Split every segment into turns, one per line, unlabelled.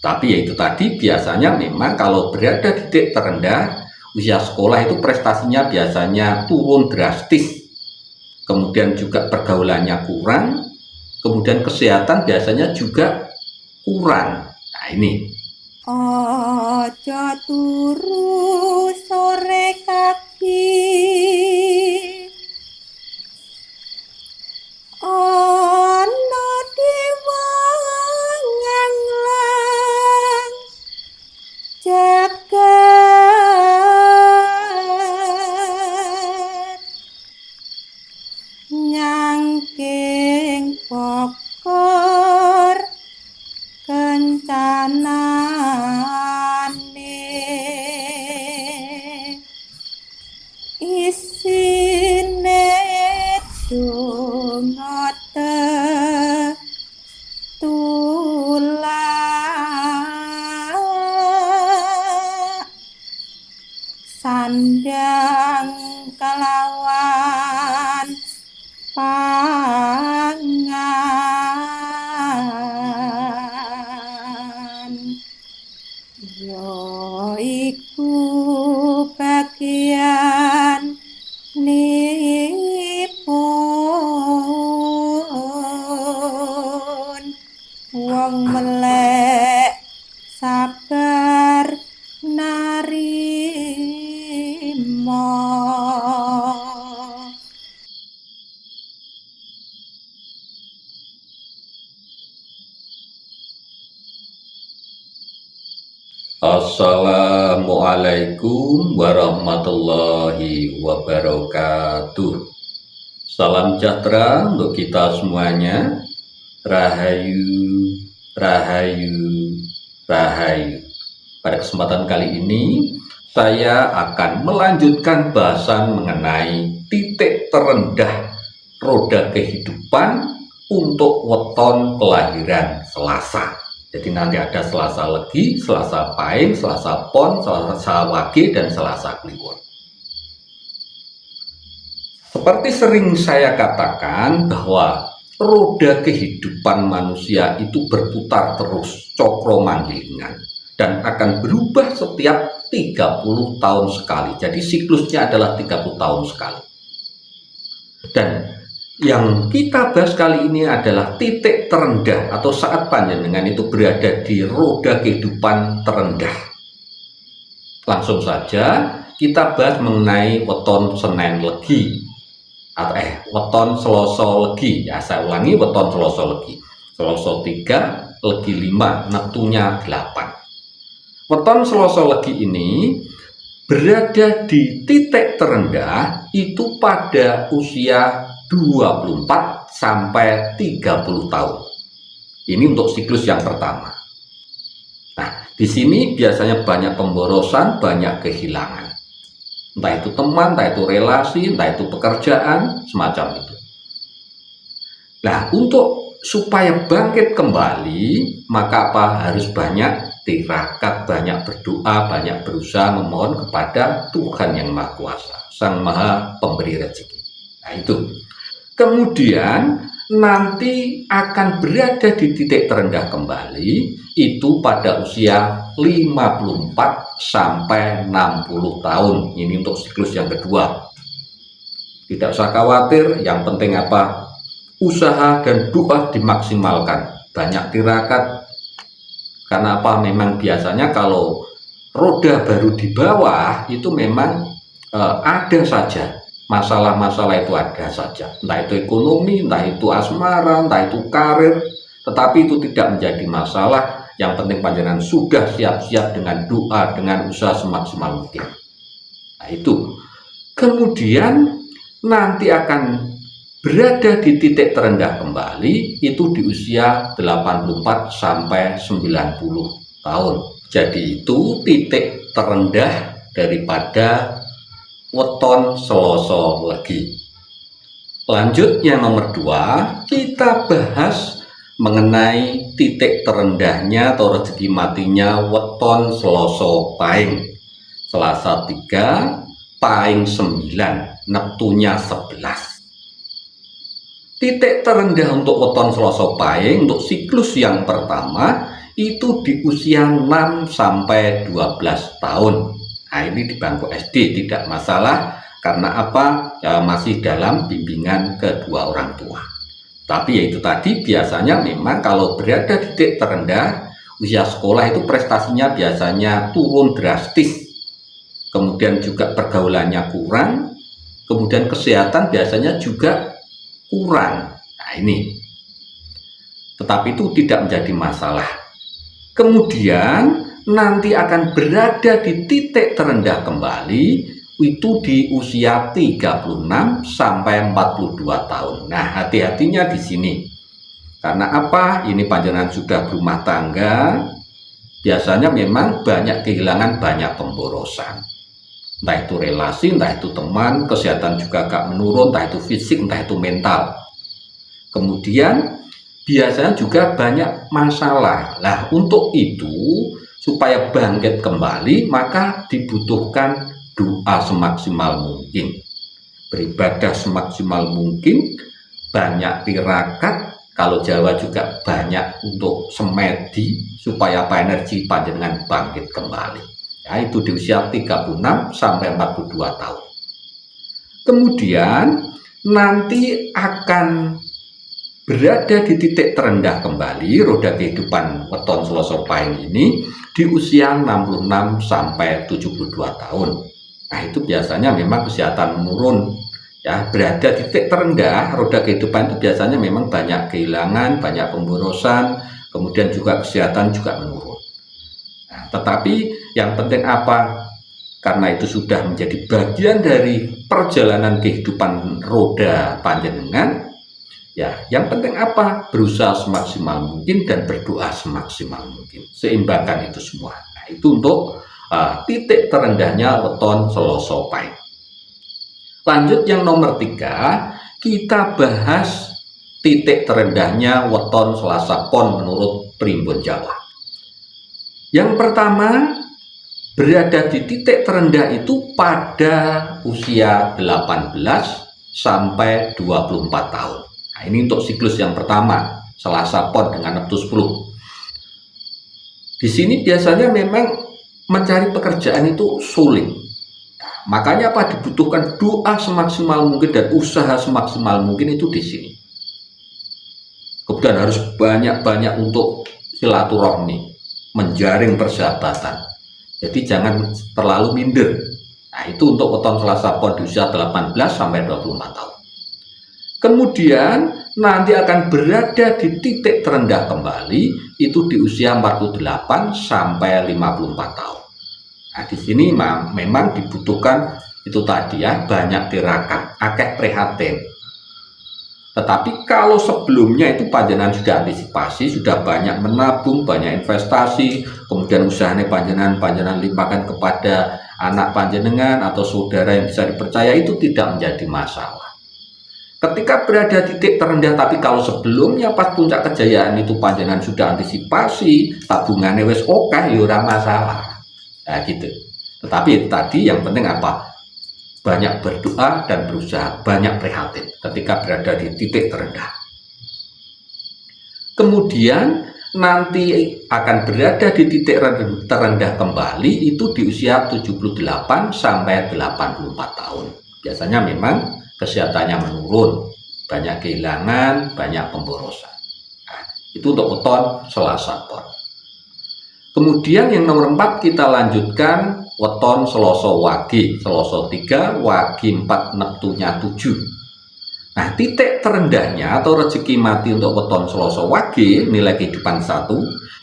Tapi ya itu tadi, biasanya memang kalau berada di titik terendah usia sekolah itu prestasinya biasanya turun drastis, kemudian juga pergaulannya kurang, kemudian kesehatan biasanya juga kurang. Nah ini.
Ojo turu sore kaki, ono diwanganglang jagat nyangking pokor kencanane isine donga tetulak sandang kelawan pangan yo iku bagian nipun wong melek sabar narima.
Assalamualaikum warahmatullahi wabarakatuh. Salam sejahtera untuk kita semuanya. Rahayu, rahayu, rahayu. Pada kesempatan kali ini saya akan melanjutkan bahasan mengenai titik terendah roda kehidupan untuk weton kelahiran Selasa. Jadi nanti ada Selasa Legi, Selasa Pahing, Selasa Pon, Selasa Wage, dan Selasa Kliwon. Seperti sering saya katakan bahwa roda kehidupan manusia itu berputar terus, cokro manggilingan, dan akan berubah setiap 30 tahun sekali. Jadi siklusnya adalah 30 tahun sekali. Dan yang kita bahas kali ini adalah titik terendah atau saat panjenengan itu berada di roda kehidupan terendah. Langsung saja kita bahas mengenai weton Senen Legi atau weton Selasa Legi. Ya, saya ulangi, weton Selasa Legi. Selasa 3, Legi 5, neptunya 8. Weton Selasa Legi ini berada di titik terendah itu pada usia 24 sampai 30 tahun. Ini untuk siklus yang pertama. Nah, di sini biasanya banyak pemborosan, banyak kehilangan. Entah itu teman, entah itu relasi, entah itu pekerjaan, semacam itu. Nah, untuk supaya bangkit kembali, maka apa? Harus banyak tirakat, banyak berdoa, banyak berusaha memohon kepada Tuhan yang Maha Kuasa, Sang Maha Pemberi Rezeki. Nah, itu. Kemudian nanti akan berada di titik terendah kembali itu pada usia 54 sampai 60 tahun. Ini untuk siklus yang kedua. Tidak usah khawatir, yang penting apa? Usaha dan doa dimaksimalkan. Banyak tirakat. Karena apa? Memang biasanya kalau roda baru di bawah itu memang ada saja. Masalah-masalah itu ada saja, entah itu ekonomi, entah itu asmara, entah itu karir, tetapi itu tidak menjadi masalah. Yang penting panjenengan sudah siap-siap dengan doa, dengan usaha semaksimal mungkin. Nah itu. Kemudian nanti akan berada di titik terendah kembali itu di usia 84 sampai 90 tahun. Jadi itu titik terendah daripada weton Selasa Legi. Lanjut yang nomor 2, kita bahas mengenai titik terendahnya atau rezeki matinya weton Selasa Pahing. Selasa 3, Pahing 9, neptunya 11. Titik terendah untuk weton Selasa Pahing untuk siklus yang pertama itu di usia 6 sampai 12 tahun. Nah, ini di bangku SD tidak masalah karena apa? Ya, masih dalam bimbingan kedua orang tua. Tapi ya itu tadi, biasanya memang kalau berada di titik terendah usia sekolah itu prestasinya biasanya turun drastis. Kemudian juga pergaulannya kurang, kemudian kesehatan biasanya juga kurang. Nah, ini. Tetapi itu tidak menjadi masalah. Kemudian nanti akan berada di titik terendah kembali itu di usia 36 sampai 42 tahun. Nah, hati-hatinya di sini. Karena apa? Ini panjenengan sudah berumah tangga, biasanya memang banyak kehilangan banyak pemborosan. Entah itu relasi, entah itu teman, kesehatan juga agak menurun, entah itu fisik, entah itu mental. Kemudian biasanya juga banyak masalah. Nah, untuk itu supaya bangkit kembali maka dibutuhkan doa semaksimal mungkin, beribadah semaksimal mungkin, banyak tirakat. Kalau Jawa juga banyak untuk semedi supaya apa energi panjenengan bangkit kembali. Ya, itu di usia 36 sampai 42 tahun. Kemudian nanti akan berada di titik terendah kembali roda kehidupan weton Selasa Pahing ini di usia 66 sampai 72 tahun. Nah, itu biasanya memang kesehatan menurun. Ya, berada di titik terendah roda kehidupan itu biasanya memang banyak kehilangan, banyak pemborosan, kemudian juga kesehatan juga menurun. Nah, tetapi yang penting apa? Karena itu sudah menjadi bagian dari perjalanan kehidupan roda panjenengan. Ya, yang penting apa? Berusaha semaksimal mungkin dan berdoa semaksimal mungkin. Seimbangkan itu semua. Nah, itu untuk titik terendahnya weton Selasa Pahing. Lanjut yang nomor 3, kita bahas titik terendahnya weton Selasa Pon menurut Primbon Jawa. Yang pertama, berada di titik terendah itu pada usia 18 sampai 24 tahun. Nah, ini untuk siklus yang pertama, Selasa Pon dengan Neptus 10. Di sini biasanya memang mencari pekerjaan itu sulit. Makanya apa? Dibutuhkan doa semaksimal mungkin dan usaha semaksimal mungkin itu di sini. Kemudian harus banyak-banyak untuk silaturahmi, menjaring persahabatan. Jadi jangan terlalu minder. Nah, itu untuk weton Selasa Pon di usia 18 sampai 24 tahun. Kemudian nanti akan berada di titik terendah kembali itu di usia 48 sampai 54 tahun. Nah, di sini memang dibutuhkan itu tadi ya, banyak tirakat, akeh prihatin. Tetapi kalau sebelumnya itu panjenengan sudah antisipasi, sudah banyak menabung, banyak investasi, kemudian usahanya panjenengan limpahkan kepada anak panjenengan atau saudara yang bisa dipercaya, itu tidak menjadi masalah. Ketika berada di titik terendah, tapi kalau sebelumnya pas puncak kejayaan itu panjenengan sudah antisipasi, tabungannya wis oke, ya ora masalah. Nah, gitu. Tetapi tadi yang penting apa? Banyak berdoa dan berusaha, banyak prihatin ketika berada di titik terendah. Kemudian nanti akan berada di titik terendah kembali itu di usia 78 sampai 84 tahun. Biasanya memang kesehatannya menurun, banyak kehilangan, banyak pemborosan. Nah, itu untuk weton Selasa Pon. Kemudian yang nomor 4 kita lanjutkan weton Selasa Wage, Selasa 3, Wage 4, Neptunya 7. Nah, titik terendahnya atau rezeki mati untuk weton Selasa Wage, nilai kehidupan 1,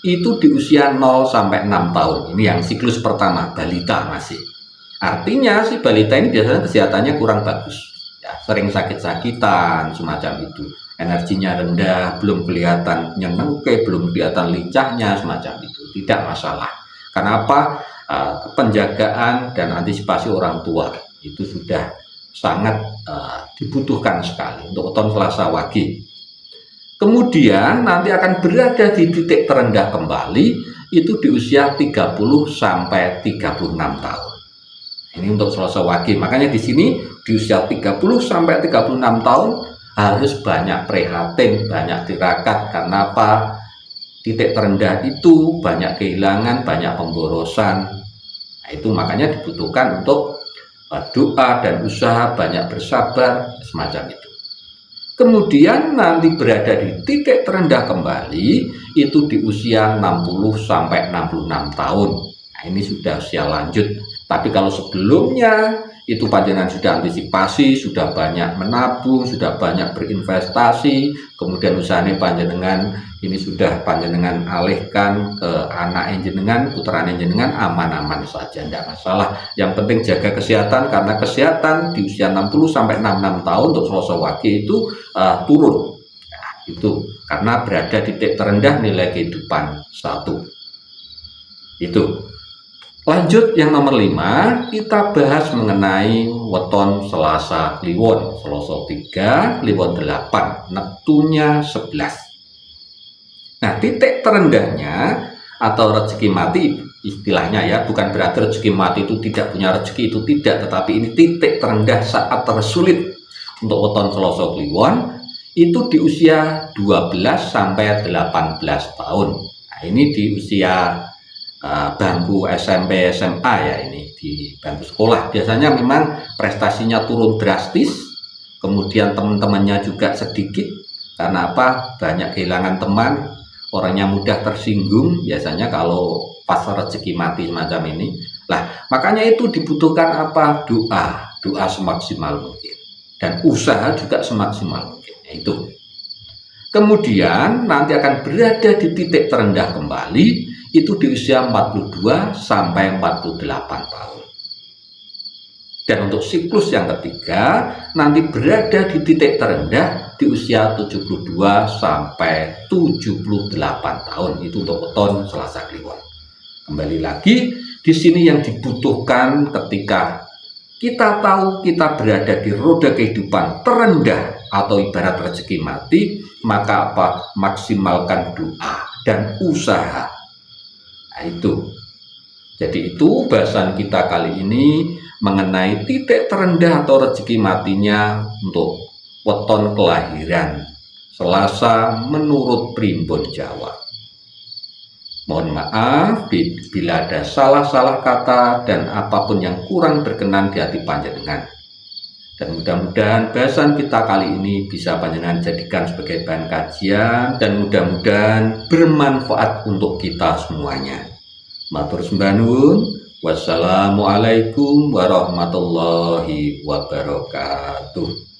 itu di usia 0 sampai 6 tahun. Ini yang siklus pertama, balita masih. Artinya si balita ini biasanya kesehatannya kurang bagus. Ya, sering sakit-sakitan, semacam itu. Energinya rendah, belum kelihatan nyenengke, belum kelihatan lincahnya, semacam itu. Tidak masalah. Karena apa? Penjagaan dan antisipasi orang tua itu sudah sangat dibutuhkan sekali untuk weton Selasa Wage. Kemudian nanti akan berada di titik terendah kembali itu di usia 30 sampai 36 tahun. Ini untuk Selasa Wage. Makanya di sini di usia 30 sampai 36 tahun harus banyak prihatin, banyak tirakat. Karena apa? titik terendah itu banyak kehilangan, banyak pemborosan. Nah, itu makanya dibutuhkan untuk doa dan usaha, banyak bersabar, semacam itu. Kemudian nanti berada di titik terendah kembali itu di usia 60 sampai 66 tahun. Nah, ini sudah usia lanjut. Tapi kalau sebelumnya itu panjenengan sudah antisipasi, sudah banyak menabung, sudah banyak berinvestasi, kemudian usahanya panjenengan ini sudah panjenengan alihkan ke anak jenengan, putra jenengan, aman-aman saja, tidak masalah. Yang penting jaga kesehatan, karena kesehatan di usia 60 sampai 66 tahun untuk Selasa Wage itu turun. Nah, itu karena berada di titik terendah nilai kehidupan 1. Itu. Lanjut yang nomor 5, kita bahas mengenai weton Selasa Kliwon. Selasa 3, Kliwon 8, neptunya 11. Nah, titik terendahnya atau rezeki mati istilahnya ya, bukan berarti rezeki mati itu tidak punya rezeki, itu tidak, tetapi ini titik terendah saat tersulit untuk weton Selasa Kliwon itu di usia 12 sampai 18 tahun. Nah, ini di usia bangku SMP SMA ya, ini di bangku sekolah. Biasanya memang prestasinya turun drastis, kemudian teman-temannya juga sedikit. Karena apa? Banyak kehilangan teman, orangnya mudah tersinggung biasanya kalau pas rezeki mati semacam ini. Lah, makanya itu dibutuhkan apa? Doa semaksimal mungkin, dan usaha juga semaksimal mungkin. Itu. Kemudian nanti akan berada di titik terendah kembali itu di usia 42 sampai 48 tahun. Dan untuk siklus yang ketiga nanti berada di titik terendah di usia 72 sampai 78 tahun. Itu untuk weton Selasa Kliwon. Kembali lagi, di sini yang dibutuhkan ketika kita tahu kita berada di roda kehidupan terendah atau ibarat rezeki mati, maka apa? Maksimalkan doa dan usaha. Nah, itu. Jadi itu bahasan kita kali ini mengenai titik terendah atau rezeki matinya untuk weton kelahiran Selasa menurut Primbon Jawa. Mohon maaf bila ada salah-salah kata dan apapun yang kurang berkenan di hati panjenengan. Dan mudah-mudahan bahasan kita kali ini bisa panjenengan jadikan sebagai bahan kajian dan mudah-mudahan bermanfaat untuk kita semuanya. Matur sembah nuwun. Wassalamualaikum warahmatullahi wabarakatuh.